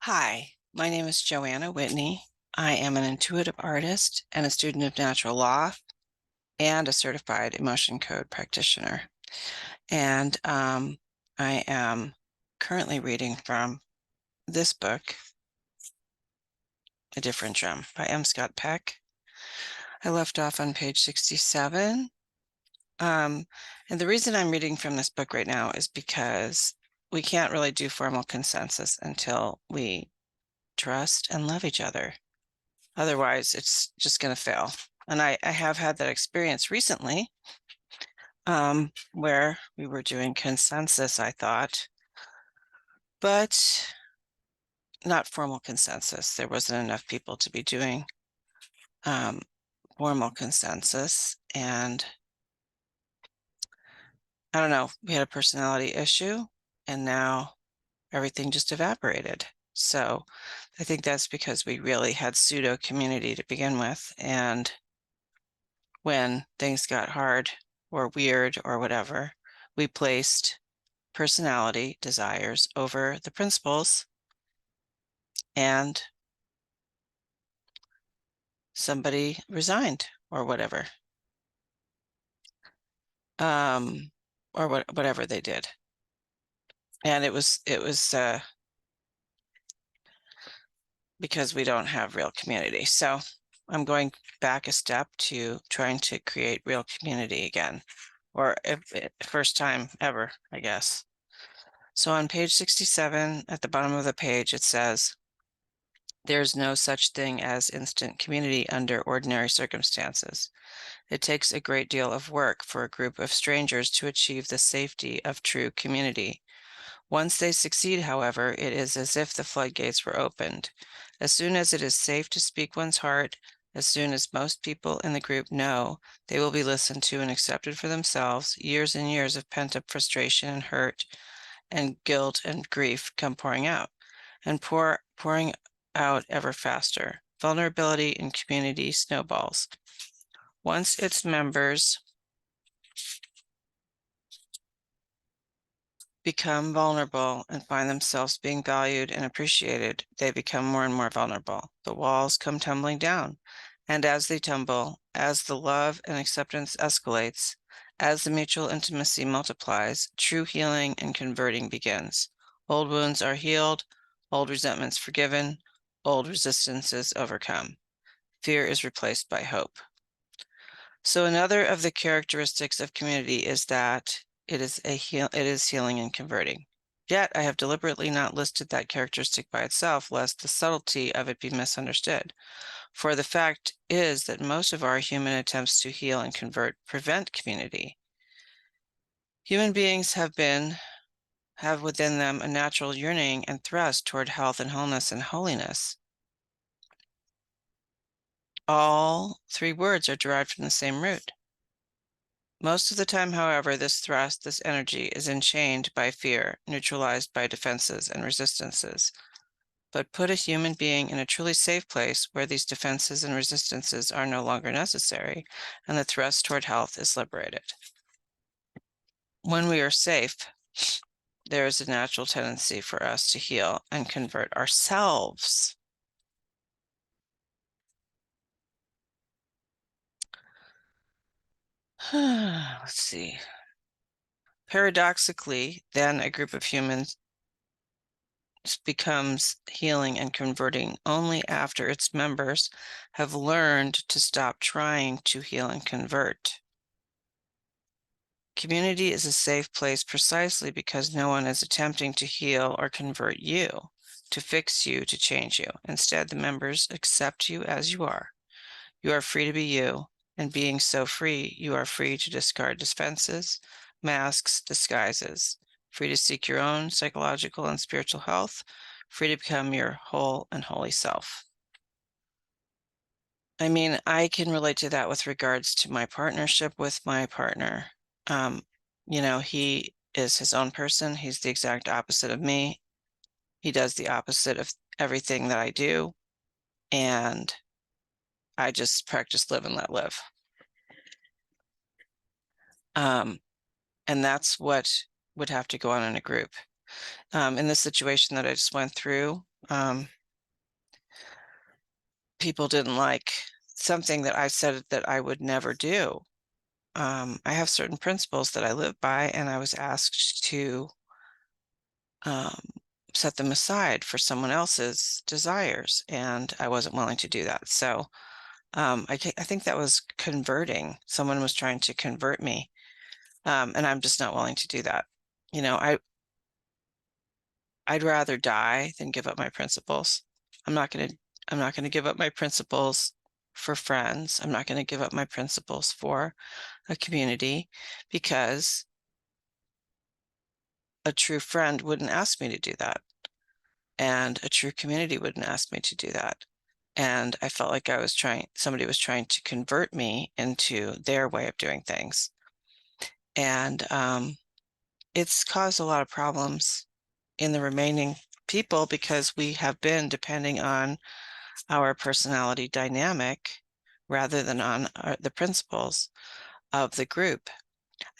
Hi, my name is Joanna Whitney. I am an intuitive artist and a student of natural law and a certified emotion code practitioner. And I am currently reading from this book, A Different Drum by M. Scott Peck. I left off on page 67. And the reason I'm reading from this book right now is because we can't really do formal consensus until we trust and love each other. Otherwise, it's just going to fail. And I have had that experience recently where we were doing consensus, I thought, but not formal consensus. There wasn't enough people to be doing formal consensus. And I don't know, we had a personality issue and now everything just evaporated. So I think that's because we really had pseudo community to begin with. And when things got hard or weird or whatever, we placed personality desires over the principles, and somebody resigned or whatever, or whatever they did. And it was because we don't have real community. So I'm going back a step to trying to create real community again, or first time ever, I guess. So on page 67, at the bottom of the page, it says, "There's no such thing as instant community under ordinary circumstances. It takes a great deal of work for a group of strangers to achieve the safety of true community. Once they succeed, however, it is as if the floodgates were opened. As soon as it is safe to speak one's heart, as soon as most people in the group know they will be listened to and accepted for themselves, years and years of pent-up frustration and hurt and guilt and grief come pouring out, and pouring out ever faster. Vulnerability in community snowballs. Once its members become vulnerable and find themselves being valued and appreciated, they become more and more vulnerable. The walls come tumbling down. And as they tumble, as the love and acceptance escalates, as the mutual intimacy multiplies, true healing and converting begins. Old wounds are healed, old resentments forgiven, old resistances overcome. Fear is replaced by hope." So another of the characteristics of community is that it is healing and converting. Yet I have deliberately not listed that characteristic by itself, lest the subtlety of it be misunderstood. For the fact is that most of our human attempts to heal and convert prevent community. Human beings have within them a natural yearning and thrust toward health and wholeness and holiness. All three words are derived from the same root. Most of the time, however, this thrust, this energy, is enchained by fear, neutralized by defenses and resistances. But put a human being in a truly safe place where these defenses and resistances are no longer necessary, and the thrust toward health is liberated. When we are safe, there is a natural tendency for us to heal and convert ourselves. Let's see. Paradoxically, then a group of humans becomes healing and converting only after its members have learned to stop trying to heal and convert. Community is a safe place precisely because no one is attempting to heal or convert you, to fix you, to change you. Instead, the members accept you as you are. You are free to be you, and being so free, you are free to discard defenses, masks, disguises, free to seek your own psychological and spiritual health, free to become your whole and holy self. I mean, I can relate to that with regards to my partnership with my partner. He is his own person. He's the exact opposite of me. He does the opposite of everything that I do. And I just practice live and let live. And that's what would have to go on in a group. In this situation that I just went through, People didn't like something that I said that I would never do. I have certain principles that I live by, and I was asked to um, set them aside for someone else's desires, and I wasn't willing to do that. So I think that was converting. Someone was trying to convert me, and I'm just not willing to do that. You know, I'd rather die than give up my principles. I'm not gonna I'm not gonna give up my principles for friends. I'm not gonna give up my principles for a community, because a true friend wouldn't ask me to do that, and a true community wouldn't ask me to do that. And I felt like somebody was trying to convert me into their way of doing things. And it's caused a lot of problems in the remaining people, because we have been depending on our personality dynamic rather than on the principles of the group.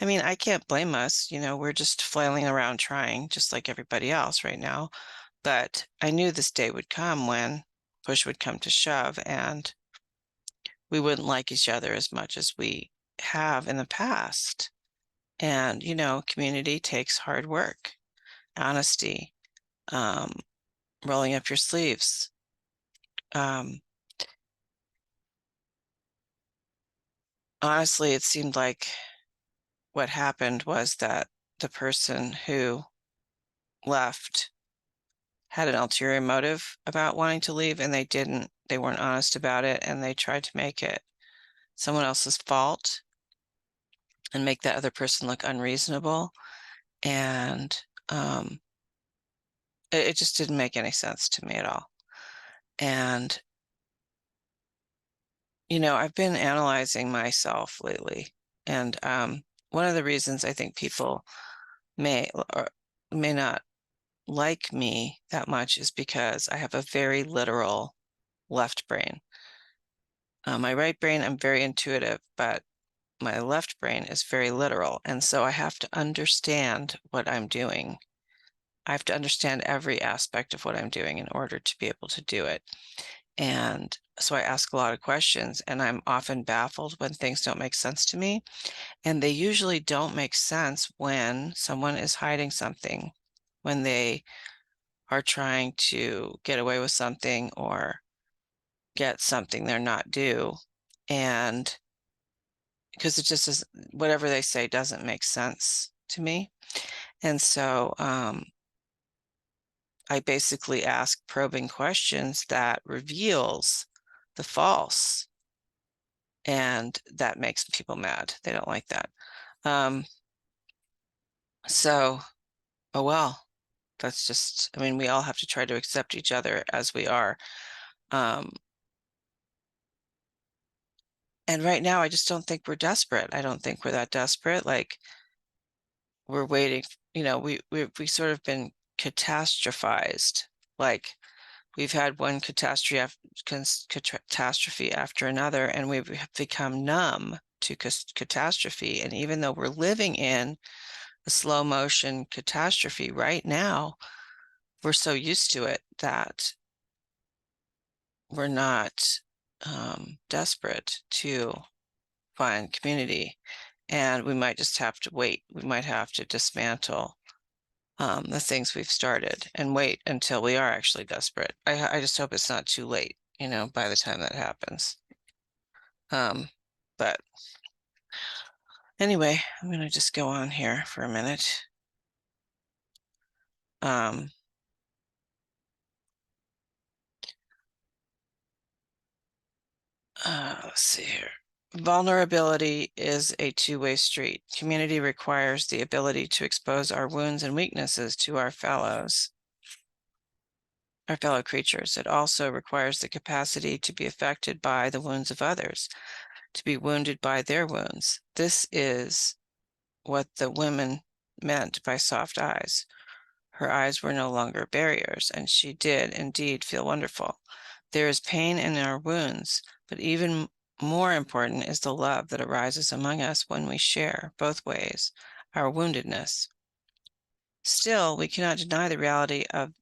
I mean, I can't blame us. We're just flailing around trying, just like everybody else right now. But I knew this day would come when push would come to shove, and we wouldn't like each other as much as we have in the past. And, community takes hard work, honesty, um, rolling up your sleeves. Honestly, it seemed like what happened was that the person who left had an ulterior motive about wanting to leave, and they weren't honest about it, and they tried to make it someone else's fault and make that other person look unreasonable. And it just didn't make any sense to me at all. And, I've been analyzing myself lately. And one of the reasons I think people may or may not like me that much is because I have a very literal left brain. My right brain, I'm very intuitive, but my left brain is very literal. And so I have to understand what I'm doing. I have to understand every aspect of what I'm doing in order to be able to do it. And so I ask a lot of questions, and I'm often baffled when things don't make sense to me. And they usually don't make sense when someone is hiding something, when they are trying to get away with something or get something they're not due. And because it just is, whatever they say doesn't make sense to me. And so I basically ask probing questions that reveals the false, and that makes people mad. They don't like that. So, oh well, that's just, I mean, we all have to try to accept each other as we are. And right now, I just don't think we're desperate. I don't think we're that desperate. Like, we're waiting, we sort of been catastrophized. Like, we've had one catastrophe after another, and we've become numb to catastrophe. And even though we're living in a slow motion catastrophe right now, we're so used to it that we're not desperate to find community. And we might just have to wait. We might have to dismantle the things we've started and wait until we are actually desperate. I just hope it's not too late, by the time that happens. But anyway, I'm going to just go on here for a minute. Let's see here. Vulnerability is a two-way street. Community requires the ability to expose our wounds and weaknesses to our fellow creatures. It also requires the capacity to be affected by the wounds of others, to be wounded by their wounds. This is what the women meant by soft eyes. Her eyes were no longer barriers, and she did indeed feel wonderful. There is pain in our wounds, but even more important is the love that arises among us when we share, both ways, our woundedness. Still, we cannot deny the reality of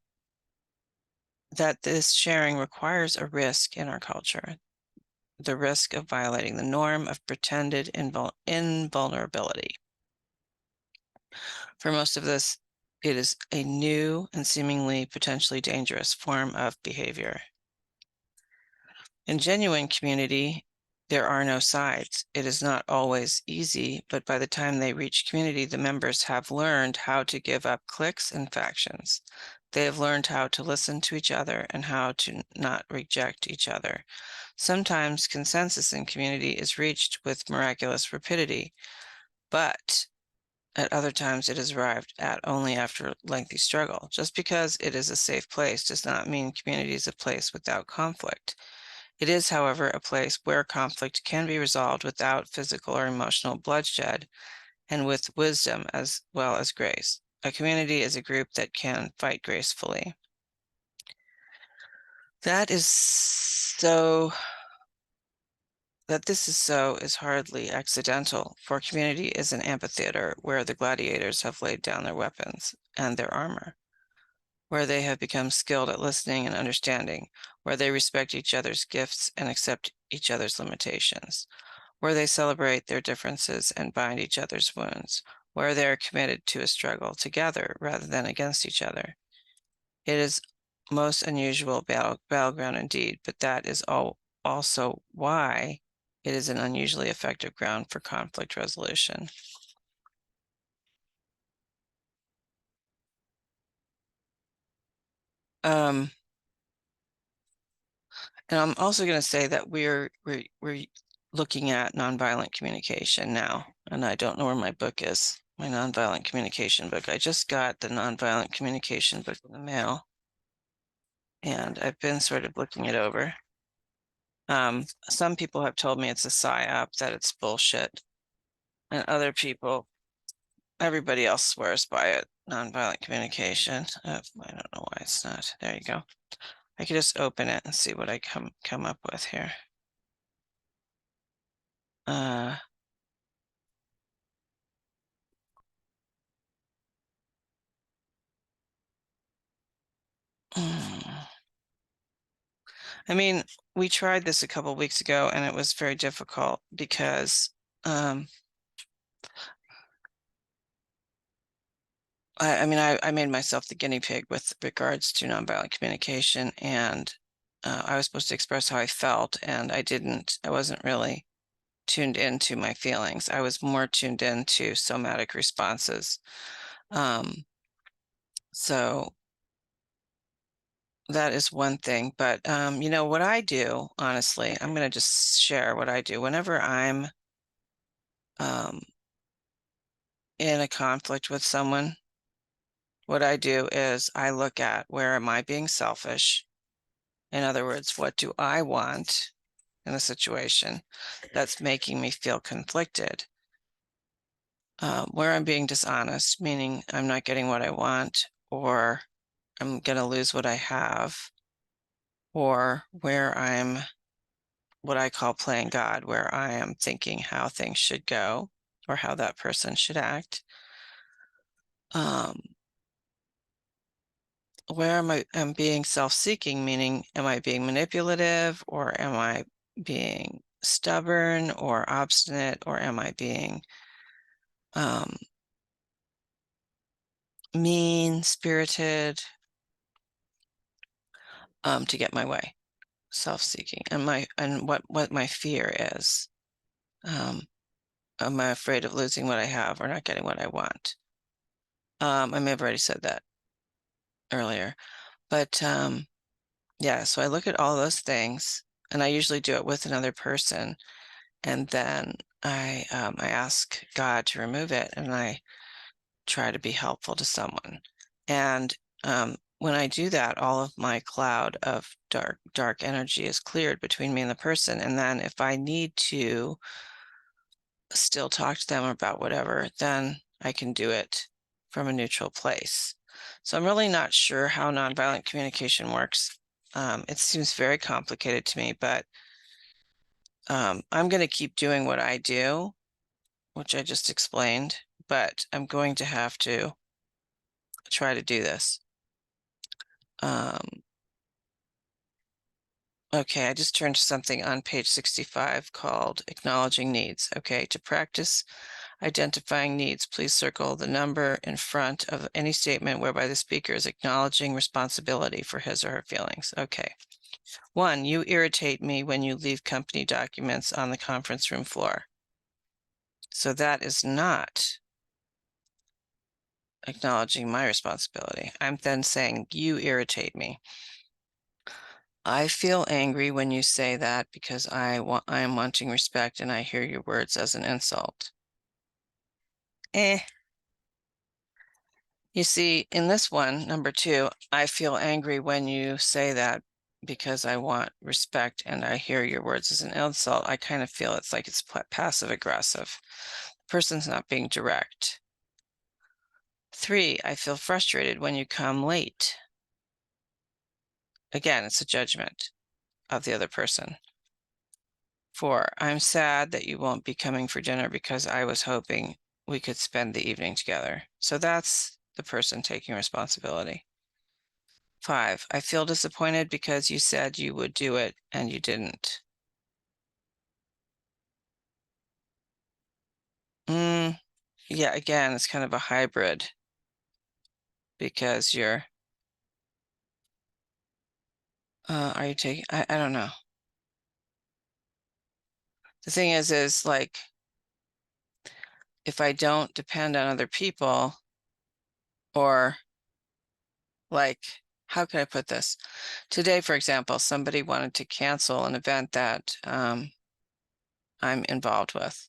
that this sharing requires a risk in our culture, the risk of violating the norm of pretended invulnerability. For most of this, it is a new and seemingly potentially dangerous form of behavior. In genuine community, there are no sides. It is not always easy, but by the time they reach community, the members have learned how to give up cliques and factions. They have learned how to listen to each other and how to not reject each other. Sometimes consensus in community is reached with miraculous rapidity, but at other times it is arrived at only after lengthy struggle. Just because it is a safe place does not mean community is a place without conflict. It is, however, a place where conflict can be resolved without physical or emotional bloodshed and with wisdom as well as grace. A community is a group that can fight gracefully. That this is so is hardly accidental, for community is an amphitheater where the gladiators have laid down their weapons and their armor, where they have become skilled at listening and understanding, where they respect each other's gifts and accept each other's limitations, where they celebrate their differences and bind each other's wounds, where they are committed to a struggle together rather than against each other. It is most unusual battleground indeed, but that is also why it is an unusually effective ground for conflict resolution. And I'm also going to say that we're looking at nonviolent communication now, and I don't know where my book is, my nonviolent communication book. I just got the nonviolent communication book in the mail, and I've been sort of looking it over. Some people have told me it's a psyop, that it's bullshit, and other people, everybody else swears by it. Nonviolent communication. I don't know why it's not. There you go. I could just open it and see what I come up with here. I mean, we tried this a couple of weeks ago and it was very difficult because I made myself the guinea pig with regards to nonviolent communication, and I was supposed to express how I felt, and I wasn't really tuned into my feelings. I was more tuned into somatic responses. So that is one thing, but you know what I do, honestly, I'm going to just share what I do whenever I'm in a conflict with someone. What I do is I look at, where am I being selfish? In other words, what do I want in a situation that's making me feel conflicted? Where I'm being dishonest, meaning I'm not getting what I want, or I'm going to lose what I have, or where I'm what I call playing God, where I am thinking how things should go or how that person should act. Where am being self-seeking, meaning am I being manipulative, or am I being stubborn or obstinate, or am I being mean-spirited to get my way, self-seeking, and what my fear is. Am I afraid of losing what I have or not getting what I want? I may have already said that earlier, but yeah, so I look at all those things, and I usually do it with another person, and then I ask God to remove it, and I try to be helpful to someone. And when I do that, all of my cloud of dark energy is cleared between me and the person. And then if I need to still talk to them about whatever, then I can do it from a neutral place. So I'm really not sure how nonviolent communication works. It seems very complicated to me, but I'm going to keep doing what I do, which I just explained, but I'm going to have to try to do this. Okay, I just turned to something on page 65 called acknowledging needs. Okay, to practice identifying needs, please circle the number in front of any statement whereby the speaker is acknowledging responsibility for his or her feelings. Okay. 1, you irritate me when you leave company documents on the conference room floor. So that is not acknowledging my responsibility. I'm then saying, you irritate me. I feel angry when you say that because I am wanting respect and I hear your words as an insult. You see, in this one, number 2, I feel angry when you say that because I want respect and I hear your words as an insult. I kind of feel it's like it's passive aggressive. The person's not being direct. 3, I feel frustrated when you come late. Again, it's a judgment of the other person. 4, I'm sad that you won't be coming for dinner because I was hoping we could spend the evening together. So that's the person taking responsibility. 5, I feel disappointed because you said you would do it and you didn't. Yeah, again, it's kind of a hybrid because you're, are you taking, I don't know. The thing is like, if I don't depend on other people, or like, how can I put this? Today, for example, somebody wanted to cancel an event that I'm involved with.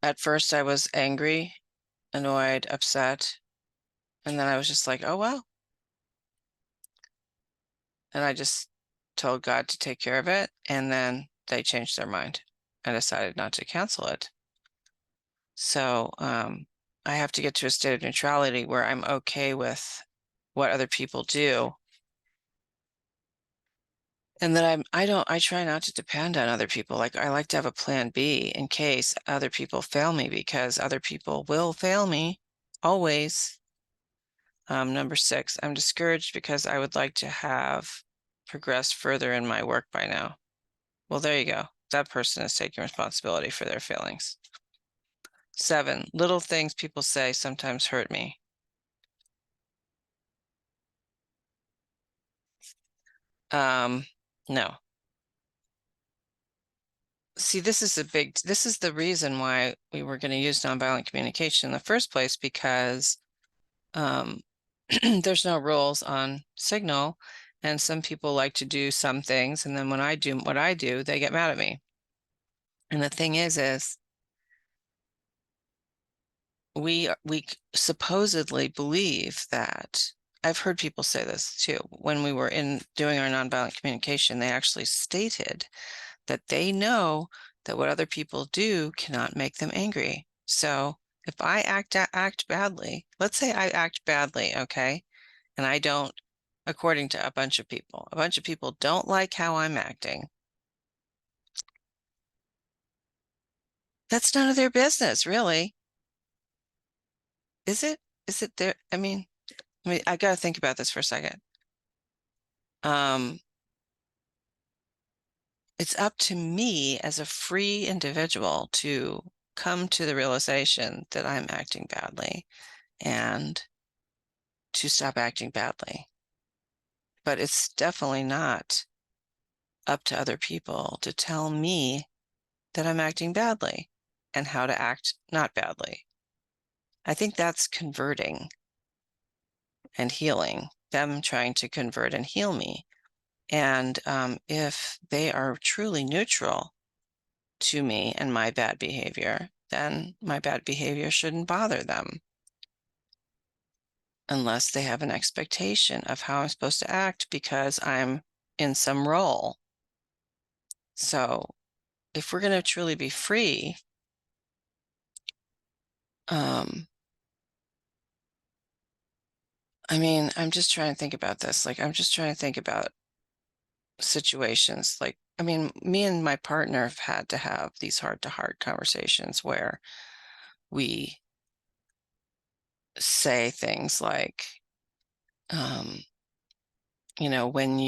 At first, I was angry, annoyed, upset, and then I was just like, oh, well. And I just told God to take care of it, and then they changed their mind and decided not to cancel it. So I have to get to a state of neutrality where I'm okay with what other people do. And that I try not to depend on other people. Like I like to have a plan B in case other people fail me, because other people will fail me always. Number 6, I'm discouraged because I would like to have progressed further in my work by now. Well, there you go. That person is taking responsibility for their feelings. 7, little things people say sometimes hurt me. No. See, this is the reason why we were going to use nonviolent communication in the first place, because there's no rules on Signal, and some people like to do some things, and then when I do what I do, they get mad at me. And the thing is we supposedly believe that, I've heard people say this too, when we were doing our nonviolent communication, they actually stated that they know that what other people do cannot make them angry. So if I act badly, let's say I act badly, okay, and I don't, according to a bunch of people don't like how I'm acting. That's none of their business, really. Is it? Is it there? I mean, I got to think about this for a second. It's up to me as a free individual to come to the realization that I'm acting badly and to stop acting badly. But it's definitely not up to other people to tell me that I'm acting badly and how to act not badly. I think that's converting and healing, them trying to convert and heal me. And if they are truly neutral to me and my bad behavior, then my bad behavior shouldn't bother them, unless they have an expectation of how I'm supposed to act because I'm in some role. So if we're going to truly be free, I mean, I'm just trying to think about this. Like, I'm just trying to think about situations. Like, I mean, me and my partner have had to have these heart-to-heart conversations where we say things like, when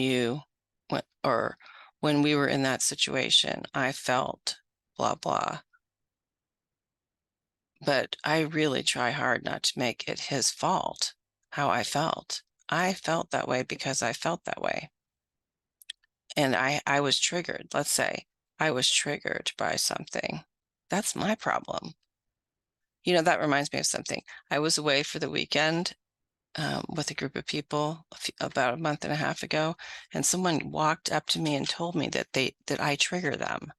when we were in that situation, I felt blah, blah. But I really try hard not to make it his fault how I felt. I felt that way because I felt that way. And I was triggered. Let's say I was triggered by something. That's my problem. That reminds me of something. I was away for the weekend with a group of people about a month and a half ago, and someone walked up to me and told me that I trigger them.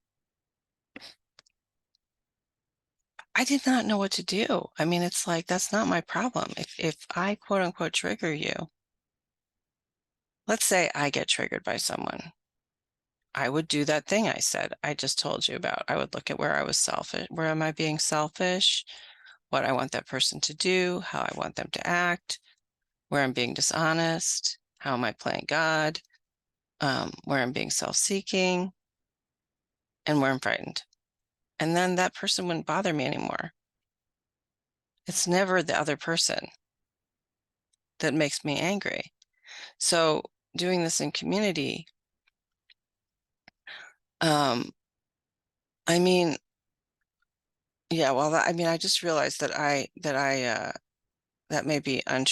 I did not know what to do. I mean, it's like, that's not my problem. If I quote unquote trigger you, let's say I get triggered by someone, I would do that thing I just told you about. I would look at where I was selfish. Where am I being selfish? What I want that person to do, how I want them to act, where I'm being dishonest, how am I playing God, where I'm being self-seeking, and where I'm frightened. And then that person wouldn't bother me anymore. It's never the other person that makes me angry. So doing this in community, I mean, yeah, well, I just realized that that may be an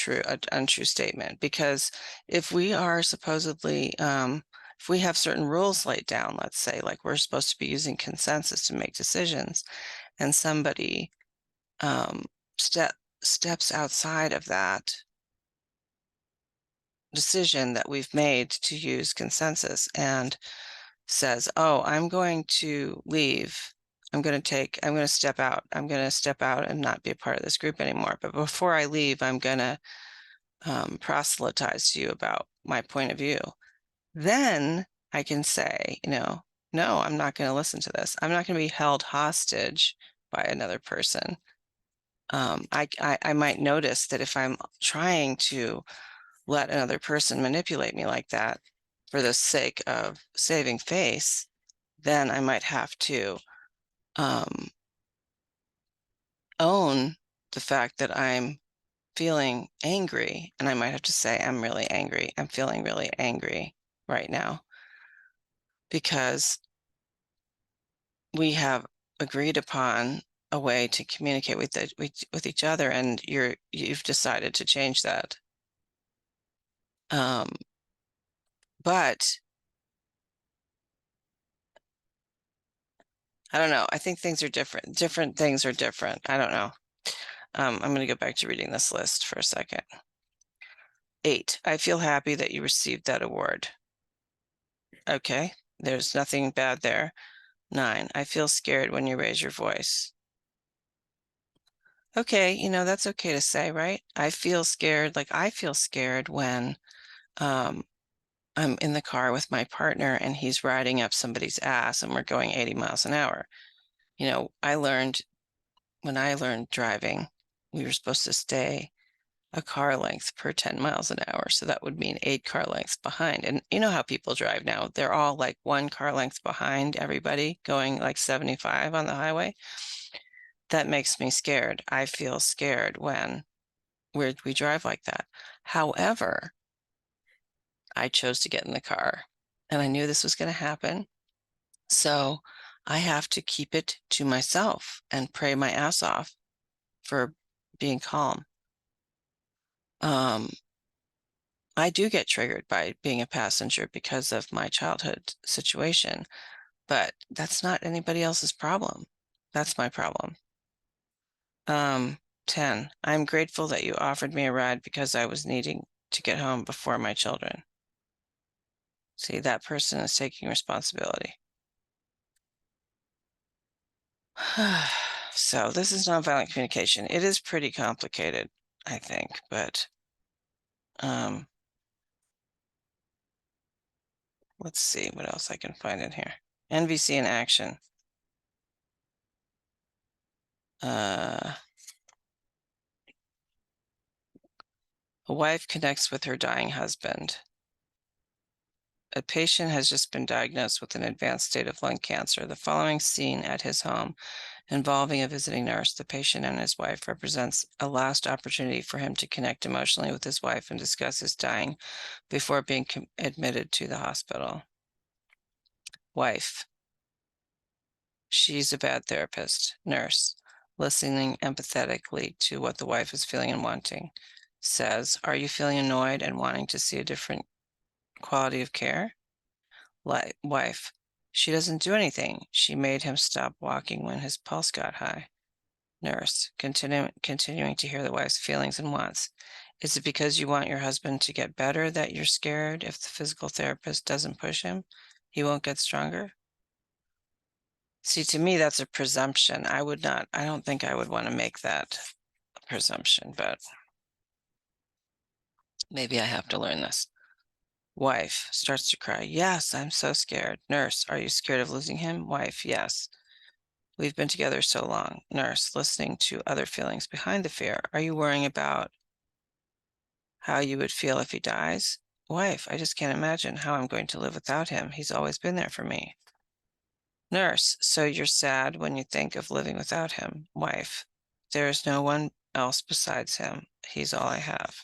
untrue statement, because if we are supposedly, if we have certain rules laid down, let's say, like we're supposed to be using consensus to make decisions, and somebody steps outside of that decision that we've made to use consensus and says, oh, I'm going to leave. I'm going to step out. I'm going to step out and not be a part of this group anymore. But before I leave, I'm going to proselytize to you about my point of view. Then I can say, no, I'm not going to listen to this. I'm not going to be held hostage by another person. I might notice that if I'm trying to let another person manipulate me like that for the sake of saving face, then I might have to own the fact that I'm feeling angry, and I might have to say, I'm really angry. I'm feeling really angry right now because we have agreed upon a way to communicate with each other, and you've decided to change that. But I don't know. I think things are different. Different things are different. I don't know. I'm going to go back to reading this list for a second. 8, I feel happy that you received that award. Okay, there's nothing bad there. 9, I feel scared when you raise your voice. Okay, that's okay to say, right? I feel scared. Like, I feel scared when I'm in the car with my partner and he's riding up somebody's ass and we're going 80 miles an hour. When I learned driving, we were supposed to stay a car length per 10 miles an hour. So that would mean 8 car lengths behind. And you know how people drive now. They're all like 1 car length behind everybody going like 75 on the highway. That makes me scared. I feel scared when we drive like that. However, I chose to get in the car and I knew this was going to happen. So I have to keep it to myself and pray my ass off for being calm. I do get triggered by being a passenger because of my childhood situation, but that's not anybody else's problem. That's my problem. 10, I'm grateful that you offered me a ride because I was needing to get home before my children. See, that person is taking responsibility. So this is nonviolent communication. It is pretty complicated, I think, but let's see what else I can find in here. NVC in action. A wife connects with her dying husband. A patient has just been diagnosed with an advanced state of lung cancer. The following scene at his home involving a visiting nurse. The patient and his wife represents a last opportunity for him to connect emotionally with his wife and discuss his dying before being admitted to the hospital. Wife. She's a bad therapist. Nurse. Listening empathetically to what the wife is feeling and wanting. Says, are you feeling annoyed and wanting to see a different quality of care? Wife. She doesn't do anything. She made him stop walking when his pulse got high. Nurse, continuing to hear the wife's feelings and wants. Is it because you want your husband to get better that you're scared if the physical therapist doesn't push him, he won't get stronger? See, to me, that's a presumption. I don't think I would want to make that a presumption, but maybe I have to learn this. Wife starts to cry. Yes, I'm so scared. Nurse, are you scared of losing him? Wife, yes. We've been together so long. Nurse, listening to other feelings behind the fear. Are you worrying about how you would feel if he dies? Wife, I just can't imagine how I'm going to live without him. He's always been there for me. Nurse, so you're sad when you think of living without him. Wife, there is no one else besides him. He's all I have.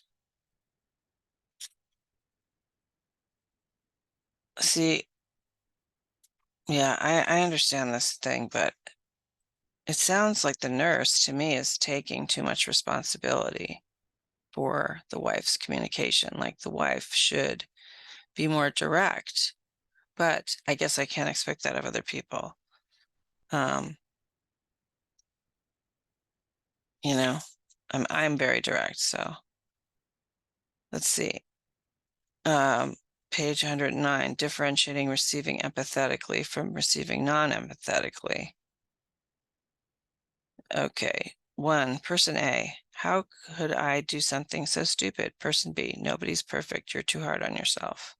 See, yeah, I understand this thing, but it sounds like the nurse to me is taking too much responsibility for the wife's communication. Like the wife should be more direct, but I guess I can't expect that of other people. You know, I'm very direct, so let's see. Page 109, differentiating receiving empathetically from receiving non-empathetically. Okay, 1, person A, how could I do something so stupid? Person B, nobody's perfect, you're too hard on yourself.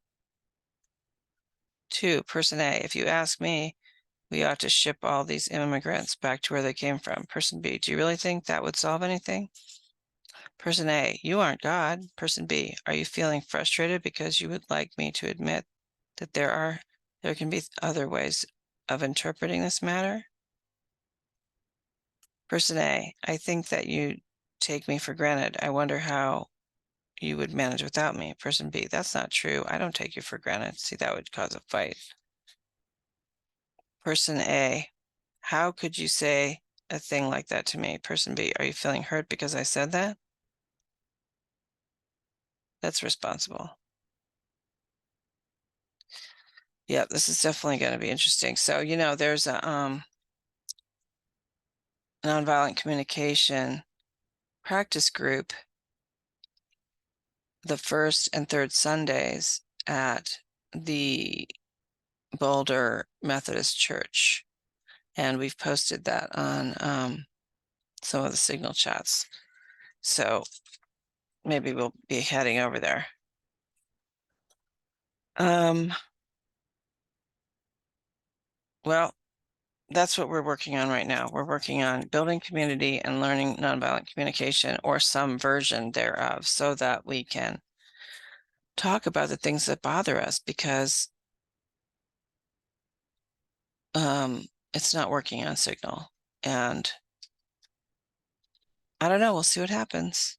2, person A, if you ask me, we ought to ship all these immigrants back to where they came from. Person B, do you really think that would solve anything? Person A, you aren't God. Person B, are you feeling frustrated because you would like me to admit that there can be other ways of interpreting this matter? Person A, I think that you take me for granted. I wonder how you would manage without me. Person B, that's not true. I don't take you for granted. See, that would cause a fight. Person A, how could you say a thing like that to me? Person B, are you feeling hurt because I said that? That's responsible. Yeah, this is definitely going to be interesting. So, there's a nonviolent communication practice group the first and third Sundays at the Boulder Methodist Church. And we've posted that on some of the Signal chats. So maybe we'll be heading over there. Well, that's what we're working on right now. We're working on building community and learning nonviolent communication or some version thereof so that we can talk about the things that bother us because it's not working on Signal. And I don't know, we'll see what happens.